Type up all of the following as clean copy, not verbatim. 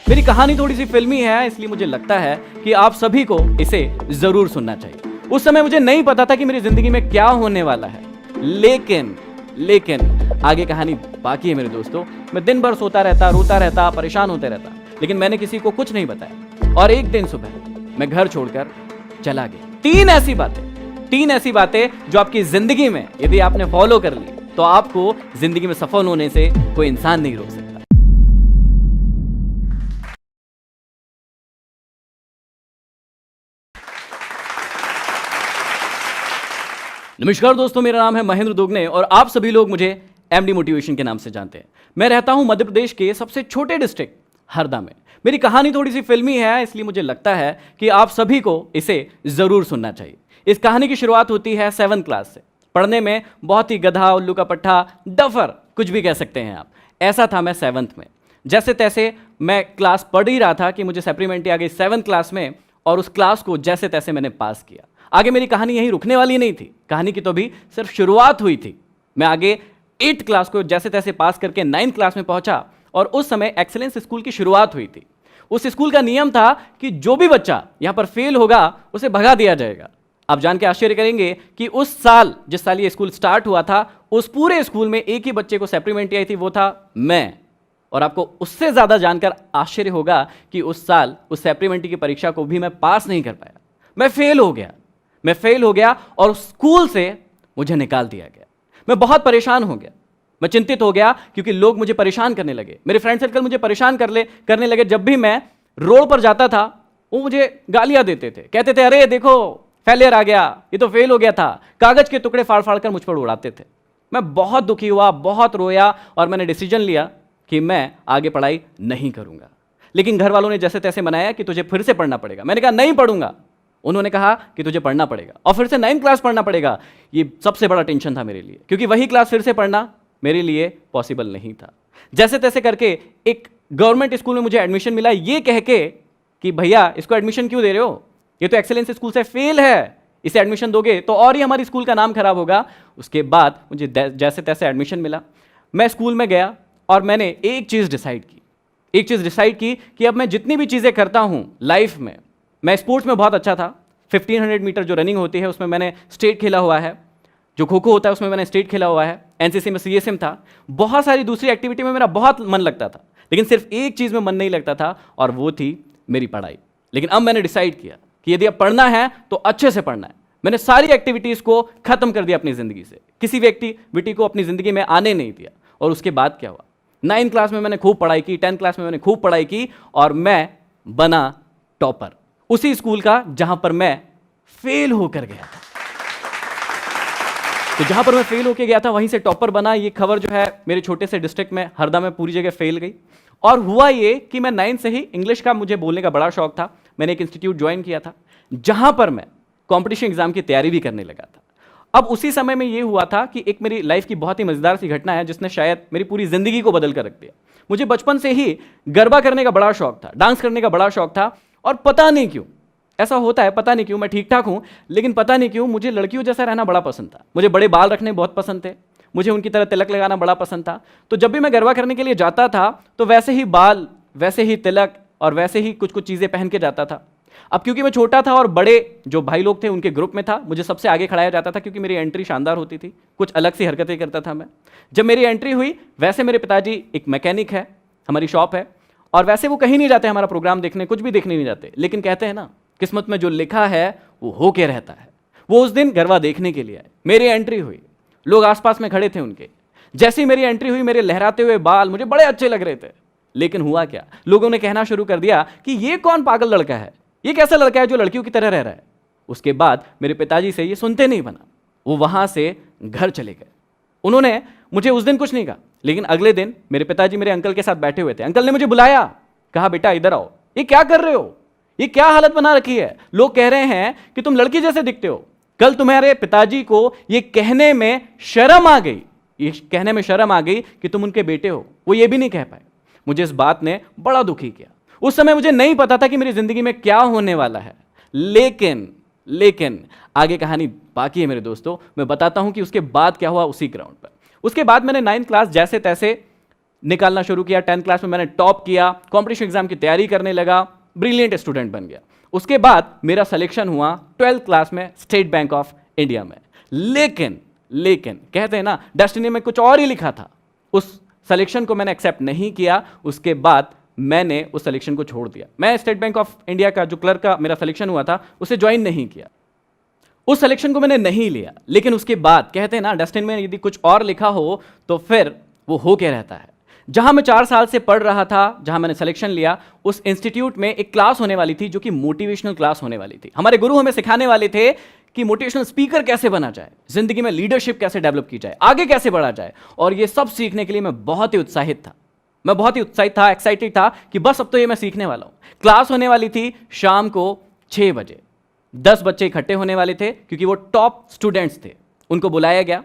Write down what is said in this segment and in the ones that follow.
मेरी कहानी थोड़ी सी फिल्मी है, इसलिए मुझे लगता है कि आप सभी को इसे जरूर सुनना चाहिए। उस समय मुझे नहीं पता था कि मेरी जिंदगी में क्या होने वाला है, लेकिन आगे कहानी बाकी है मेरे दोस्तों। मैं दिन भर सोता रहता, रोता रहता, परेशान होते रहता, लेकिन मैंने किसी को कुछ नहीं बताया। और एक दिन सुबह मैं घर छोड़कर चला गया। तीन ऐसी बातें जो आपकी जिंदगी में यदि आपने फॉलो कर ली तो आपको जिंदगी में सफल होने से कोई इंसान नहीं रोक सकता। नमस्कार दोस्तों, मेरा नाम है महेंद्र दोगने और आप सभी लोग मुझे एमडी मोटिवेशन के नाम से जानते हैं। मैं रहता हूं मध्य प्रदेश के सबसे छोटे डिस्ट्रिक्ट हरदा में। मेरी कहानी थोड़ी सी फिल्मी है, इसलिए मुझे लगता है कि आप सभी को इसे जरूर सुनना चाहिए। इस कहानी की शुरुआत होती है 7th क्लास से। पढ़ने में बहुत ही गधा, उल्लू का पट्टा, डफर, कुछ भी कह सकते हैं आप। ऐसा था मैं 7th में। जैसे तैसे मैं क्लास पढ़ ही रहा था कि मुझे सप्लीमेंट्री आ गई 7th क्लास में, और उस क्लास को जैसे तैसे मैंने पास किया। आगे मेरी कहानी यहीं रुकने वाली नहीं थी, कहानी की तो अभी सिर्फ शुरुआत हुई थी। मैं आगे 8th क्लास को जैसे तैसे पास करके 9th क्लास में पहुंचा, और उस समय एक्सीलेंस स्कूल की शुरुआत हुई थी। उस स्कूल का नियम था कि जो भी बच्चा यहां पर फेल होगा उसे भगा दिया जाएगा। आप जान के आश्चर्य करेंगे कि उस साल, जिस साल ये स्कूल स्टार्ट हुआ था, उस पूरे स्कूल में एक ही बच्चे को सप्लीमेंट्री आई थी, वो था मैं। और आपको उससे ज्यादा जानकर आश्चर्य होगा कि उस साल उस सप्लीमेंट्री की परीक्षा को भी मैं पास नहीं कर पाया। मैं फेल हो गया और स्कूल से मुझे निकाल दिया गया। मैं बहुत परेशान हो गया, मैं चिंतित हो गया, क्योंकि लोग मुझे परेशान करने लगे। मेरे फ्रेंड सर्कल मुझे परेशान करने लगे। जब भी मैं रोड पर जाता था वो मुझे गालियां देते थे, कहते थे अरे देखो फेलियर आ गया, ये तो फेल हो गया था। कागज के टुकड़े फाड़ फाड़ कर मुझ पर उड़ाते थे। मैं बहुत दुखी हुआ, बहुत रोया, और मैंने डिसीजन लिया कि मैं आगे पढ़ाई नहीं करूंगा। लेकिन घर वालों ने जैसे तैसे मनाया कि तुझे फिर से पढ़ना पड़ेगा। मैंने कहा नहीं पढ़ूंगा। उन्होंने कहा कि तुझे पढ़ना पड़ेगा और फिर से 9th क्लास पढ़ना पड़ेगा। ये सबसे बड़ा टेंशन था मेरे लिए, क्योंकि वही क्लास फिर से पढ़ना मेरे लिए पॉसिबल नहीं था। जैसे तैसे करके एक गवर्नमेंट स्कूल में मुझे एडमिशन मिला, ये कह के कि भैया इसको एडमिशन क्यों दे रहे हो, ये तो एक्सेलेंस स्कूल से फेल है, इसे एडमिशन दोगे तो और ही हमारी स्कूल का नाम खराब होगा। उसके बाद मुझे जैसे तैसे एडमिशन मिला। मैं स्कूल में गया और मैंने एक चीज़ डिसाइड की कि अब मैं जितनी भी चीज़ें करता हूं लाइफ में, मैं स्पोर्ट्स में बहुत अच्छा था। 1500 मीटर जो रनिंग होती है उसमें मैंने स्टेट खेला हुआ है, जो खो खो होता है उसमें मैंने स्टेट खेला हुआ है, एनसीसी में सीएसएम था, बहुत सारी दूसरी एक्टिविटी में मेरा बहुत मन लगता था, लेकिन सिर्फ एक चीज़ में मन नहीं लगता था, और वो थी मेरी पढ़ाई। लेकिन अब मैंने डिसाइड किया कि यदि अब पढ़ना है तो अच्छे से पढ़ना है। मैंने सारी एक्टिविटीज़ को खत्म कर दिया अपनी ज़िंदगी से, किसी भी एक्टिविटी को अपनी ज़िंदगी में आने नहीं दिया। और उसके बाद क्या हुआ, 9th क्लास में मैंने खूब पढ़ाई की, 10th क्लास में मैंने खूब पढ़ाई की, और मैं बना टॉपर उसी स्कूल का जहां पर मैं फेल होकर गया था। तो जहां पर मैं फेल होकर गया था वहीं से टॉपर बना। ये खबर जो है मेरे छोटे से डिस्ट्रिक्ट में, हरदा में, पूरी जगह फैल गई। और हुआ ये कि मैं 9th से ही इंग्लिश का मुझे बोलने का बड़ा शौक था। मैंने एक इंस्टीट्यूट ज्वाइन किया था जहां पर मैं कॉम्पिटिशन एग्जाम की तैयारी भी करने लगा था। अब उसी समय में ये हुआ था कि एक मेरी लाइफ की बहुत ही मजेदार सी घटना है जिसने शायद मेरी पूरी जिंदगी को बदल कर रख दिया। मुझे बचपन से ही गरबा करने का बड़ा शौक था, डांस करने का बड़ा शौक था, और पता नहीं क्यों ऐसा होता है, पता नहीं क्यों, मैं ठीक ठाक हूं लेकिन पता नहीं क्यों मुझे लड़कियों जैसा रहना बड़ा पसंद था। मुझे बड़े बाल रखने बहुत पसंद थे, मुझे उनकी तरह तिलक लगाना बड़ा पसंद था। तो जब भी मैं गरबा करने के लिए जाता था तो वैसे ही बाल, वैसे ही तिलक और वैसे ही कुछ कुछ चीज़ें पहन के जाता था। अब क्योंकि मैं छोटा था और बड़े जो भाई लोग थे उनके ग्रुप में था, मुझे सबसे आगे खड़ाया जाता था क्योंकि मेरी एंट्री शानदार होती थी, कुछ अलग सी हरकतें करता था मैं। जब मेरी एंट्री हुई, वैसे मेरे पिताजी एक मैकेनिक है, हमारी शॉप है, और वैसे वो कहीं नहीं जाते हमारा प्रोग्राम देखने, कुछ भी देखने नहीं जाते, लेकिन कहते हैं ना किस्मत में जो लिखा है वो होके रहता है। वो उस दिन गरबा देखने के लिए आए। मेरी एंट्री हुई, लोग आसपास में खड़े थे उनके। जैसे ही मेरी एंट्री हुई, मेरे लहराते हुए बाल मुझे बड़े अच्छे लग रहे थे, लेकिन हुआ क्या, लोगों ने कहना शुरू कर दिया कि ये कौन पागल लड़का है, ये कैसा लड़का है जो लड़कियों की तरह रह रहा है। उसके बाद मेरे पिताजी से ये सुनते नहीं बना, वो वहां से घर चले गए। उन्होंने मुझे उस दिन कुछ नहीं कहा, लेकिन अगले दिन मेरे पिताजी मेरे अंकल के साथ बैठे हुए थे। अंकल ने मुझे बुलाया, कहा बेटा इधर आओ, ये क्या कर रहे हो, ये क्या हालत बना रखी है, लोग कह रहे हैं कि तुम लड़की जैसे दिखते हो। कल तुम्हारे पिताजी को ये कहने में शर्म आ गई कि तुम उनके बेटे हो, वो ये भी नहीं कह पाए। मुझे इस बात ने बड़ा दुखी किया। उस समय मुझे नहीं पता था कि मेरी जिंदगी में क्या होने वाला है, लेकिन आगे कहानी बाकी है मेरे दोस्तों। मैं बताता हूं कि उसके बाद क्या हुआ उसी ग्राउंड पर। उसके बाद मैंने 9th क्लास जैसे तैसे निकालना शुरू किया। 10th क्लास में मैंने टॉप किया, कॉम्पिटिशन एग्जाम की तैयारी करने लगा, ब्रिलियंट स्टूडेंट बन गया। उसके बाद मेरा सिलेक्शन हुआ 12th क्लास में स्टेट बैंक ऑफ इंडिया में। लेकिन कहते हैं ना, डेस्टिनी में कुछ और ही लिखा था। उस सिलेक्शन को मैंने एक्सेप्ट नहीं किया। उसके बाद मैंने उस सिलेक्शन को छोड़ दिया। मैं स्टेट बैंक ऑफ इंडिया का जो क्लर्क का मेरा सिलेक्शन हुआ था उसे ज्वाइन नहीं किया, उस सिलेक्शन को मैंने नहीं लिया। लेकिन उसके बाद कहते हैं ना, डेस्टिनी में यदि कुछ और लिखा हो तो फिर वो हो के रहता है। जहां मैं 4 साल से पढ़ रहा था, जहां मैंने सिलेक्शन लिया, उस इंस्टीट्यूट में एक क्लास होने वाली थी जो कि मोटिवेशनल क्लास होने वाली थी। हमारे गुरु हमें सिखाने वाले थे कि मोटिवेशनल स्पीकर कैसे बना जाए, जिंदगी में लीडरशिप कैसे डेवलप की जाए, आगे कैसे बढ़ा जाए। और ये सब सीखने के लिए मैं बहुत ही उत्साहित था। मैं बहुत ही उत्साहित था, एक्साइटेड था कि बस अब तो ये मैं सीखने वाला हूं। क्लास होने वाली थी शाम को 6 बजे। 10 बच्चे इकट्ठे होने वाले थे क्योंकि वो टॉप स्टूडेंट्स थे। उनको बुलाया गया,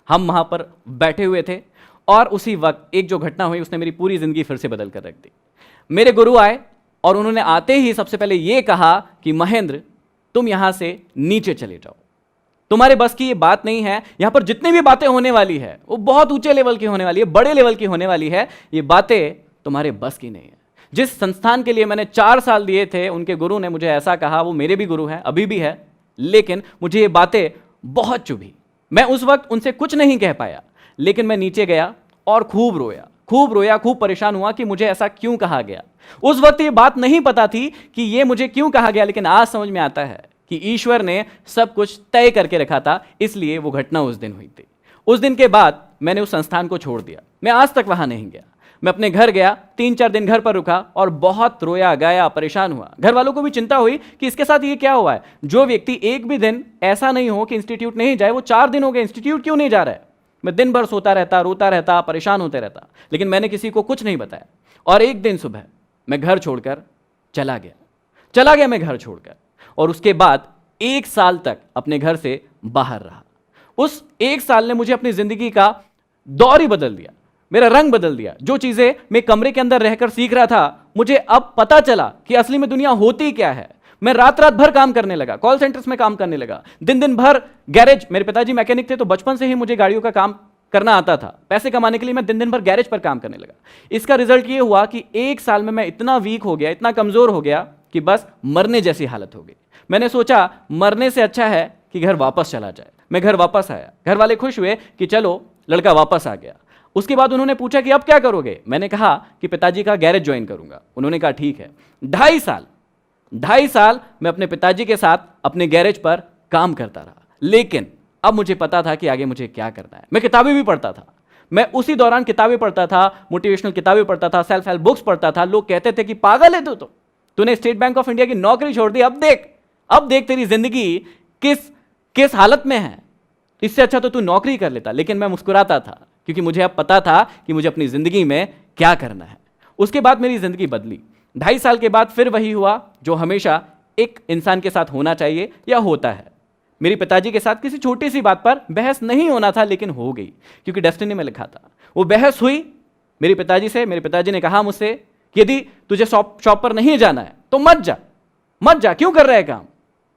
हम वहां पर बैठे हुए थे और उसी वक्त एक जो घटना हुई उसने मेरी पूरी जिंदगी फिर से बदल कर रख दी। मेरे गुरु आए और उन्होंने आते ही सबसे पहले यह कहा कि महेंद्र, तुम यहां से नीचे चले जाओ, तुम्हारे बस की ये बात नहीं है। यहां पर जितनी भी बातें होने वाली है वो बहुत ऊंचे लेवल की होने वाली है, बड़े लेवल की होने वाली है। ये बातें तुम्हारे बस की नहीं है। जिस संस्थान के लिए मैंने 4 साल दिए थे, उनके गुरु ने मुझे ऐसा कहा। वो मेरे भी गुरु हैं, अभी भी है, लेकिन मुझे ये बातें बहुत चुभी। मैं उस वक्त उनसे कुछ नहीं कह पाया, लेकिन मैं नीचे गया और खूब रोया, खूब परेशान हुआ कि मुझे ऐसा क्यों कहा गया। उस वक्त ये बात नहीं पता थी कि ये मुझे क्यों कहा गया, लेकिन आज समझ में आता है कि ईश्वर ने सब कुछ तय करके रखा था, इसलिए वो घटना उस दिन हुई थी। उस दिन के बाद मैंने उस संस्थान को छोड़ दिया। मैं आज तक वहां नहीं गया। मैं अपने घर गया, 3-4 दिन घर पर रुका और बहुत रोया गाया, परेशान हुआ। घर वालों को भी चिंता हुई कि इसके साथ ये क्या हुआ है। जो व्यक्ति एक भी दिन ऐसा नहीं हो कि इंस्टीट्यूट नहीं जाए, वो 4 दिन हो गए इंस्टीट्यूट क्यों नहीं जा रहा है। मैं दिन भर सोता रहता, रोता रहता, परेशान होते रहता, लेकिन मैंने किसी को कुछ नहीं बताया। और एक दिन सुबह मैं घर छोड़कर चला गया मैं घर छोड़कर, और उसके बाद 1 साल तक अपने घर से बाहर रहा। उस 1 साल ने मुझे अपनी जिंदगी का दौर ही बदल दिया, मेरा रंग बदल दिया। जो चीजें मैं कमरे के अंदर रहकर सीख रहा था, मुझे अब पता चला कि असली में दुनिया होती क्या है। मैं रात भर काम करने लगा, कॉल सेंटर्स में काम करने लगा, दिन भर गैरेज। मेरे पिताजी मैकेनिक थे, तो बचपन से ही मुझे गाड़ियों का काम करना आता था। पैसे कमाने के लिए मैं दिन भर गैरेज पर काम करने लगा। इसका रिजल्ट ये हुआ कि 1 साल में मैं इतना वीक हो गया, इतना कमजोर हो गया कि बस मरने जैसी हालत हो गई। मैंने सोचा मरने से अच्छा है कि घर वापस चला जाए। मैं घर वापस आया। घर वाले खुश हुए कि चलो लड़का वापस आ गया। उसके बाद उन्होंने पूछा कि अब क्या करोगे। मैंने कहा कि पिताजी का गैरेज ज्वाइन करूंगा। उन्होंने कहा ठीक है। 2.5 साल मैं अपने पिताजी के साथ अपने गैरेज पर काम करता रहा, लेकिन अब मुझे पता था कि आगे मुझे क्या करना है। मैं किताबें भी पढ़ता था। मैं उसी दौरान किताबें पढ़ता था, मोटिवेशनल किताबें पढ़ता था, सेल्फ हेल्प बुक्स पढ़ता था। लोग कहते थे कि पागल है तो तूने स्टेट बैंक ऑफ इंडिया की नौकरी छोड़ दी, अब देख तेरी जिंदगी किस हालत में है, इससे अच्छा तो तू नौकरी कर लेता। लेकिन मैं मुस्कुराता था क्योंकि मुझे अब पता था कि मुझे अपनी जिंदगी में क्या करना है। उसके बाद मेरी जिंदगी बदली। 2.5 साल के बाद फिर वही हुआ जो हमेशा एक इंसान के साथ होना चाहिए या होता है। मेरे पिताजी के साथ किसी छोटी सी बात पर बहस नहीं होना था, लेकिन हो गई क्योंकि डेस्टिनी में लिखा था। वो बहस हुई मेरे पिताजी से। मेरे पिताजी ने कहा मुझसे कि यदि तुझे शॉप पर नहीं जाना है तो मत जा, क्यों कर रहा है काम,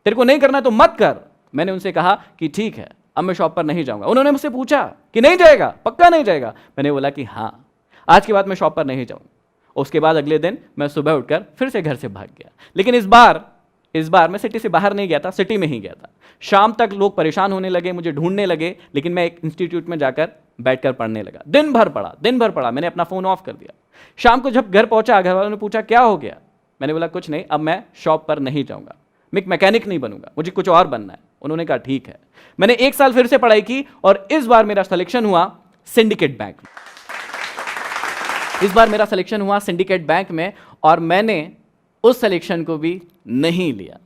तेरे को नहीं करना है तो मत कर। मैंने उनसे कहा कि ठीक है, अब मैं शॉप पर नहीं जाऊंगा। उन्होंने मुझसे पूछा कि नहीं जाएगा, पक्का नहीं जाएगा। मैंने बोला कि हाँ, आज के बाद मैं शॉप पर नहीं जाऊंगा। उसके बाद अगले दिन मैं सुबह उठकर फिर से घर से भाग गया। लेकिन इस बार मैं सिटी से बाहर नहीं गया था, सिटी में ही गया था। शाम तक लोग परेशान होने लगे, मुझे ढूंढने लगे, लेकिन मैं एक इंस्टीट्यूट में जाकर बैठकर पढ़ने लगा। दिन भर पढ़ा। मैंने अपना फोन ऑफ कर दिया। शाम को जब घर पहुंचा, घर वालों ने पूछा क्या हो गया। मैंने बोला कुछ नहीं, अब मैं शॉप पर नहीं जाऊंगा, मैं एक मैकेनिक नहीं बनूंगा, मुझे कुछ और बनना है। उन्होंने कहा ठीक है। मैंने 1 साल फिर से पढ़ाई की और इस बार मेरा सिलेक्शन हुआ सिंडिकेट बैंक में। और मैंने उस सिलेक्शन को भी नहीं लिया।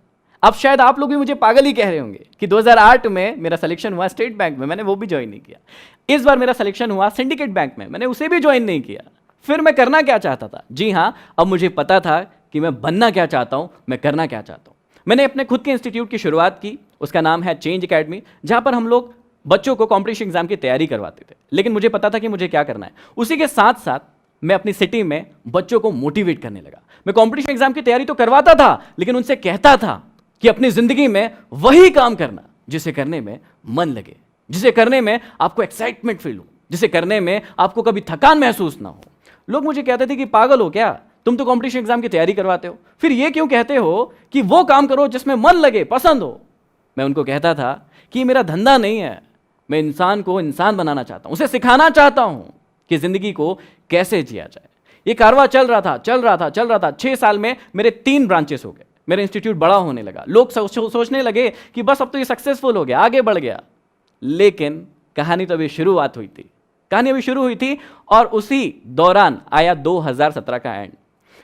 अब शायद आप लोग भी मुझे पागल ही कह रहे होंगे कि 2008 में मेरा सिलेक्शन हुआ स्टेट बैंक में, मैंने वो भी ज्वाइन नहीं किया। इस बार मेरा सिलेक्शन हुआ सिंडिकेट बैंक में, मैंने उसे भी ज्वाइन नहीं किया। फिर मैं करना क्या चाहता था? जी हाँ, अब मुझे पता था कि मैं बनना क्या चाहता हूं, मैं करना क्या चाहता हूं। मैंने अपने खुद के इंस्टीट्यूट की शुरुआत की। उसका नाम है चेंज एकेडमी, जहां पर हम लोग बच्चों को कॉम्पिटिशन एग्जाम की तैयारी करवाते थे। लेकिन मुझे पता था कि मुझे क्या करना है। उसी के साथ साथ मैं अपनी सिटी में बच्चों को मोटिवेट करने लगा। मैं कॉम्पिटिशन एग्जाम की तैयारी तो करवाता था, लेकिन उनसे कहता था कि अपनी जिंदगी में वही काम करना जिसे करने में मन लगे, जिसे करने में आपको एक्साइटमेंट फील हो, जिसे करने में आपको कभी थकान महसूस ना हो। लोग मुझे कहते थे कि पागल हो क्या, तुम तो कंपटीशन एग्जाम की तैयारी करवाते हो, फिर ये क्यों कहते हो कि वो काम करो जिसमें मन लगे, पसंद हो। मैं उनको कहता था कि मेरा धंधा नहीं है, मैं इंसान को इंसान बनाना चाहता हूं, उसे सिखाना चाहता हूं कि जिंदगी को कैसे जिया जाए। ये कारवा चल रहा था। 6 साल में मेरे 3 ब्रांचेस हो गए, मेरा इंस्टीट्यूट बड़ा होने लगा, लोग सोचने लगे कि बस अब तो ये सक्सेसफुल हो गया, आगे बढ़ गया। लेकिन कहानी तो अभी शुरुआत हुई थी, कहानी अभी शुरू हुई थी। और उसी दौरान आया 2017 का एंड।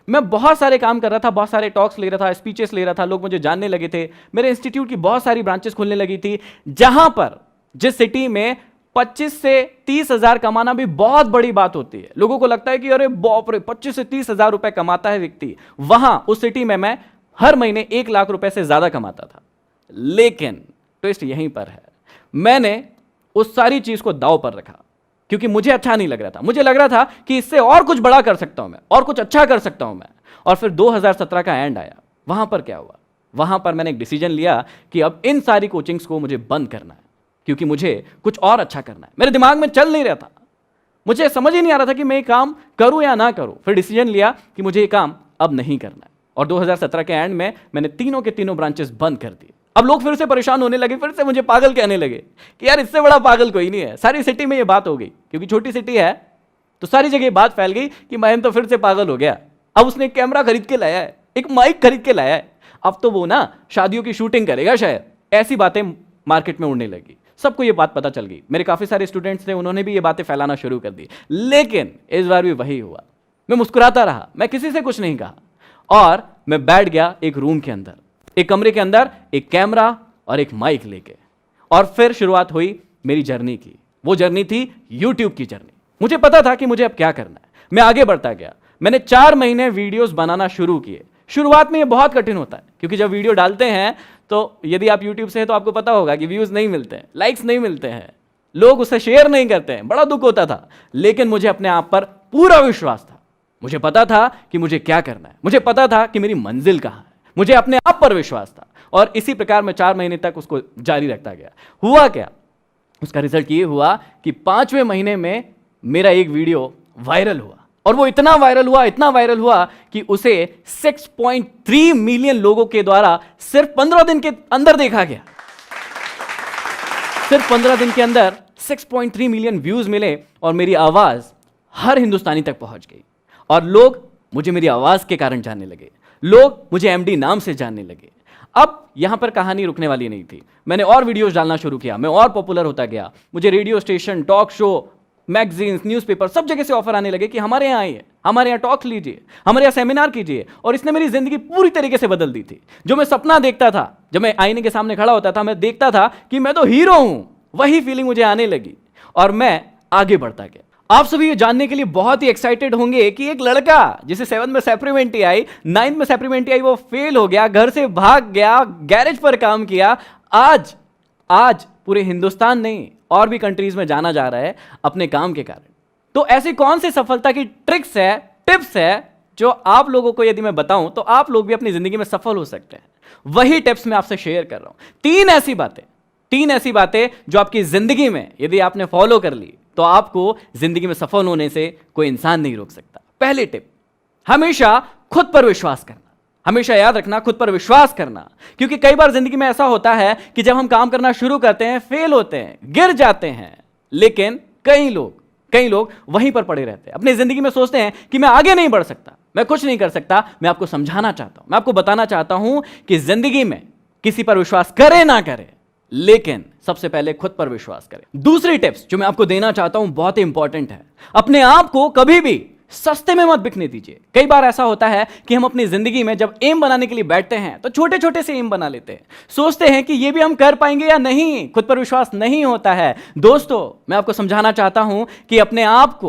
मैं बहुत सारे काम कर रहा था, बहुत सारे टॉक्स ले रहा था, स्पीचेस ले रहा था, लोग मुझे जानने लगे थे, मेरे इंस्टीट्यूट की बहुत सारी ब्रांचेस खुलने लगी थी। जहां पर जिस सिटी में 25 से 30 हजार कमाना भी बहुत बड़ी बात होती है, लोगों को लगता है कि अरे बाप रे 25 से 30 हजार रुपए कमाता है व्यक्ति, वहां उस सिटी में मैं हर महीने 1 लाख रुपए से ज्यादा कमाता था। लेकिन ट्विस्ट यहीं पर है, मैंने उस सारी चीज को दांव पर रखा क्योंकि मुझे अच्छा नहीं लग रहा था। मुझे लग रहा था कि इससे और कुछ बड़ा कर सकता हूं मैं, और कुछ अच्छा कर सकता हूं मैं। और फिर 2017 का एंड आया। वहां पर क्या हुआ, वहां पर मैंने एक डिसीजन लिया कि अब इन सारी कोचिंग्स को मुझे बंद करना है, क्योंकि मुझे कुछ और अच्छा करना है। मेरे दिमाग में चल नहीं रहा था, मुझे समझ ही नहीं आ रहा था कि मैं ये काम करूं या ना करूं। फिर डिसीजन लिया कि मुझे ये काम अब नहीं करना है। और 2017 के एंड में मैंने तीनों के तीनों ब्रांचेस बंद कर दिए। अब लोग फिर से परेशान होने लगे, फिर से मुझे पागल कहने लगे कि यार इससे बड़ा पागल कोई नहीं है। सारी सिटी में ये बात हो गई, क्योंकि छोटी सिटी है तो सारी जगह बात फैल गई कि महेंद्र तो फिर से पागल हो गया। अब उसने एक कैमरा खरीद के लाया है, एक माइक खरीद के लाया है, अब तो वो ना शादियों की शूटिंग करेगा शायद। ऐसी बातें मार्केट में उड़ने लगी, सबको ये बात पता चल गई। मेरे काफी सारे स्टूडेंट्स थे, उन्होंने भी ये बातें फैलाना शुरू कर दी। लेकिन इस बार भी वही हुआ, मैं मुस्कुराता रहा, मैं किसी से कुछ नहीं कहा, और मैं बैठ गया एक रूम के अंदर, एक कमरे के अंदर, एक कैमरा और एक माइक लेके। और फिर शुरुआत हुई मेरी जर्नी की। वो जर्नी थी यूट्यूब की जर्नी। मुझे पता था कि मुझे अब क्या करना है, मैं आगे बढ़ता गया। मैंने 4 महीने वीडियोस बनाना शुरू किए। शुरुआत में ये बहुत कठिन होता है, क्योंकि जब वीडियो डालते हैं तो यदि आप यूट्यूब से हैं तो आपको पता होगा कि व्यूज नहीं मिलते हैं, लाइक्स नहीं मिलते हैं, लोग उसे शेयर नहीं करते हैं, बड़ा दुख होता था। लेकिन मुझे अपने आप पर पूरा विश्वास था, मुझे पता था कि मुझे क्या करना है, मुझे पता था कि मेरी मंजिल कहां है, मुझे अपने आप पर विश्वास था। और इसी प्रकार मैं 4 महीने तक उसको जारी रखता गया। हुआ क्या, उसका रिजल्ट ये हुआ कि 5वें महीने में मेरा एक वीडियो वायरल हुआ। और वो इतना वायरल हुआ कि उसे 6.3 मिलियन लोगों के द्वारा सिर्फ 15 दिन के अंदर देखा गया। सिर्फ 15 दिन के अंदर 6.3 मिलियन व्यूज मिले और मेरी आवाज हर हिंदुस्तानी तक पहुंच गई। और लोग मुझे मेरी आवाज के कारण जानने लगे, लोग मुझे एमडी नाम से जानने लगे। अब यहां पर कहानी रुकने वाली नहीं थी, मैंने और वीडियोस डालना शुरू किया, मैं और पॉपुलर होता गया। मुझे radio station, talk show, magazines, newspaper, सब जगह से ऑफर आने लगे कि हमारे यहाँ आइए, हमारे यहाँ टॉक लीजिए, हमारे यहाँ सेमिनार कीजिए। और इसने मेरी जिंदगी पूरी तरीके से बदल दी थी। जो मैं सपना देखता था, जब मैं आईने के सामने खड़ा होता था, मैं देखता था कि मैं तो हीरो हूं, वही फीलिंग मुझे आने लगी और मैं आगे बढ़ता गया। आप सभी ये जानने के लिए बहुत ही एक्साइटेड होंगे कि एक लड़का जिसे 7th में सप्लीमेंट्री आई, 9th में सप्लीमेंट्री आई, वो फेल हो गया, घर से भाग गया, गैरेज पर काम किया, आज पूरे हिंदुस्तान नहीं और भी कंट्रीज में जाना जा रहा है अपने काम के कारण। तो ऐसी कौन सी सफलता की ट्रिक्स है, टिप्स है, जो आप लोगों को यदि मैं बताऊं तो आप लोग भी अपनी जिंदगी में सफल हो सकते हैं। वही टिप्स मैं आपसे शेयर कर रहा हूं। 3 ऐसी बातें जो आपकी जिंदगी में यदि आपने फॉलो कर ली तो आपको जिंदगी में सफल होने से कोई इंसान नहीं रोक सकता। पहली टिप, हमेशा खुद पर विश्वास करना। हमेशा याद रखना, खुद पर विश्वास करना, क्योंकि कई बार जिंदगी में ऐसा होता है कि जब हम काम करना शुरू करते हैं, फेल होते हैं, गिर जाते हैं, लेकिन कई लोग वहीं पर पड़े रहते हैं, अपनी जिंदगी में सोचते हैं कि मैं आगे नहीं बढ़ सकता, मैं कुछ नहीं कर सकता। मैं आपको समझाना चाहता हूं, मैं आपको बताना चाहता हूं कि जिंदगी में किसी पर विश्वास करे ना करे, लेकिन सबसे पहले खुद पर विश्वास करें। दूसरी टिप्स जो मैं आपको देना चाहता हूं बहुत ही इंपॉर्टेंट है, अपने आप को कभी भी सस्ते में मत बिकने दीजिए। कई बार ऐसा होता है कि हम अपनी जिंदगी में जब एम बनाने के लिए बैठते हैं तो छोटे छोटे से एम बना लेते हैं, सोचते हैं कि ये भी हम कर पाएंगे या नहीं, खुद पर विश्वास नहीं होता है। दोस्तों, मैं आपको समझाना चाहता हूं कि अपने आप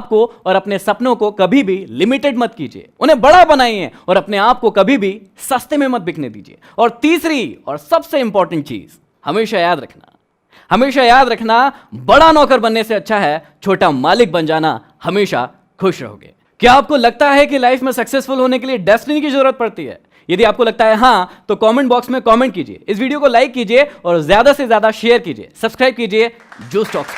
को और अपने सपनों को कभी भी लिमिटेड मत कीजिए, उन्हें बड़ा बनाइए और अपने आप को कभी भी सस्ते में मत बिकने दीजिए। और तीसरी और सबसे इंपॉर्टेंट चीज, हमेशा याद रखना, बड़ा नौकर बनने से अच्छा है छोटा मालिक बन जाना। हमेशा खुश रहोगे। क्या आपको लगता है कि लाइफ में सक्सेसफुल होने के लिए डेस्टिनी की जरूरत पड़ती है? यदि आपको लगता है हां, तो कमेंट बॉक्स में कमेंट कीजिए, इस वीडियो को लाइक कीजिए और ज्यादा से ज्यादा शेयर कीजिए, सब्सक्राइब कीजिए जूस टॉक्स।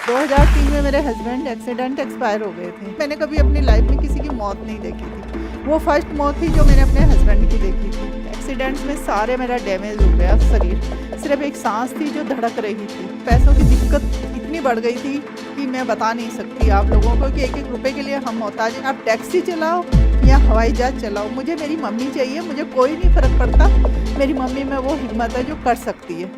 2003 में मेरे हस्बैंड एक्सीडेंट एक्सपायर हो गए थे। मैंने कभी अपनी लाइफ में किसी की मौत नहीं देखी थी। वो फर्स्ट मौत थी जो मैंने अपने हस्बैंड की देखी थी। एक्सीडेंट्स में सारे मेरा डैमेज हो गया शरीर, सिर्फ एक सांस थी जो धड़क रही थी। पैसों की दिक्कत इतनी बढ़ गई थी कि मैं बता नहीं सकती आप लोगों को कि एक एक रुपए के लिए हम मोहताज हैं। आप टैक्सी चलाओ या हवाई जहाज चलाओ, मुझे मेरी मम्मी चाहिए, मुझे कोई नहीं फ़र्क पड़ता। मेरी मम्मी में वो हिम्मत है जो कर सकती है।